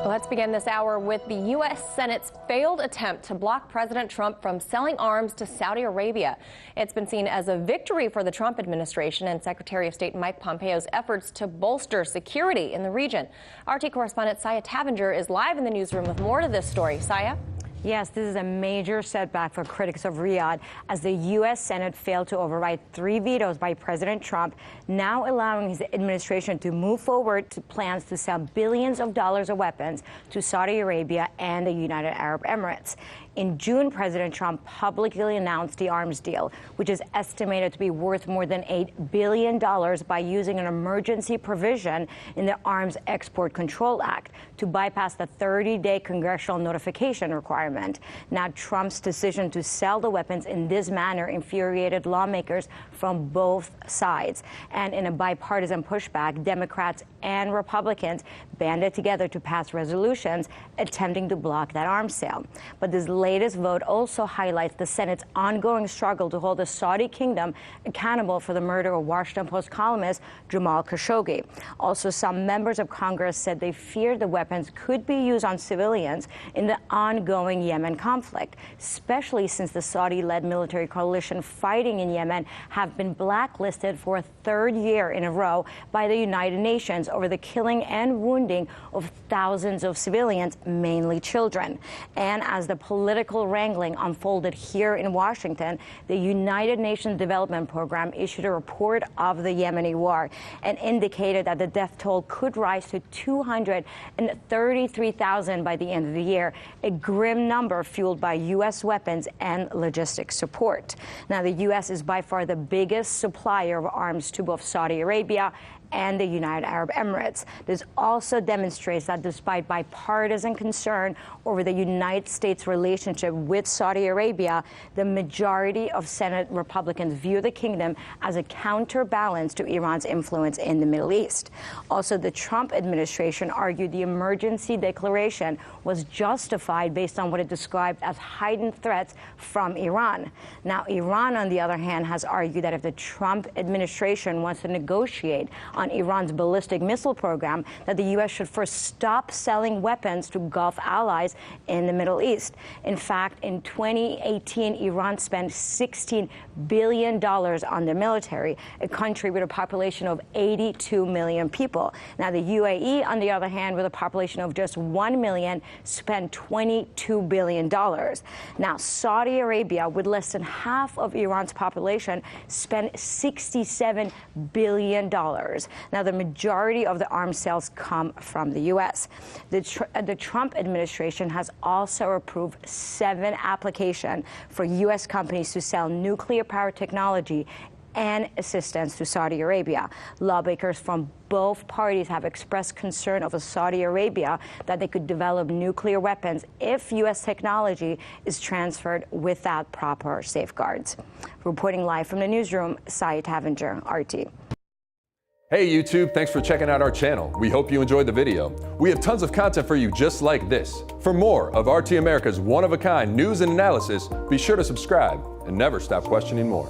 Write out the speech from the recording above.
Let's begin this hour with the U.S. Senate's failed attempt to block President Trump from selling arms to Saudi Arabia. It's been seen as a victory for the Trump administration and Secretary of State Mike Pompeo's efforts to bolster security in the region. RT correspondent Sayeh Tavangar is live in the newsroom with more to this story. Sayeh? Yes, this is a major setback for critics of Riyadh as the U.S. Senate failed to override 3 vetoes by President Trump, now allowing his administration to move forward to plans to sell billions of dollars of weapons to Saudi Arabia and the United Arab Emirates. In June, President Trump publicly announced the arms deal, which is estimated to be worth more than $8 billion by using an emergency provision in the Arms Export Control Act to bypass the 30-day congressional notification requirement. Now, Trump's decision to sell the weapons in this manner infuriated lawmakers from both sides. And in a bipartisan pushback, Democrats and Republicans banded together to pass resolutions attempting to block that arms sale. But this latest vote also highlights the Senate's ongoing struggle to hold the Saudi kingdom accountable for the murder of Washington Post columnist Jamal Khashoggi. Also, some members of Congress said they feared the weapons could be used on civilians in the ongoing Yemen conflict, especially since the Saudi-led military coalition fighting in Yemen have been blacklisted for a 3rd year in a row by the United Nations over the killing and wounding of thousands of civilians, mainly children. And as the political wrangling unfolded here in Washington, the United Nations Development Program issued a report of the Yemeni war and indicated that the death toll could rise to 233,000 by the end of the year, a grim number fueled by U.S. weapons and logistics support. Now, the U.S. is by far the biggest supplier of arms to both Saudi Arabia and the United Arab Emirates. This also demonstrates that despite bipartisan concern over the United States' relationship with Saudi Arabia, the majority of Senate Republicans view the kingdom as a counterbalance to Iran's influence in the Middle East. Also, the Trump administration argued the emergency declaration was justified based on what it described as heightened threats from Iran. Now, Iran, on the other hand, has argued that if the Trump administration wants to negotiate on Iran's ballistic missile program, that the U.S. should first stop selling weapons to Gulf allies in the Middle East. In fact, in 2018, Iran spent $16 billion on their military, a country with a population of 82 million people. Now, the UAE, on the other hand, with a population of just 1 million, spent $22 billion. Now, Saudi Arabia, with less than half of Iran's population, spent $67 billion. Now, the majority of the arms sales come from the U.S. The Trump administration has also approved 7 applications for U.S. companies to sell nuclear power technology and assistance to Saudi Arabia. Lawmakers from both parties have expressed concern over Saudi Arabia that they could develop nuclear weapons if U.S. technology is transferred without proper safeguards. Reporting live from the newsroom, Sayeh Tavangar, RT. Hey YouTube, thanks for checking out our channel. We hope you enjoyed the video. We have tons of content for you just like this. For more of RT America's one-of-a-kind news and analysis, be sure to subscribe and never stop questioning more.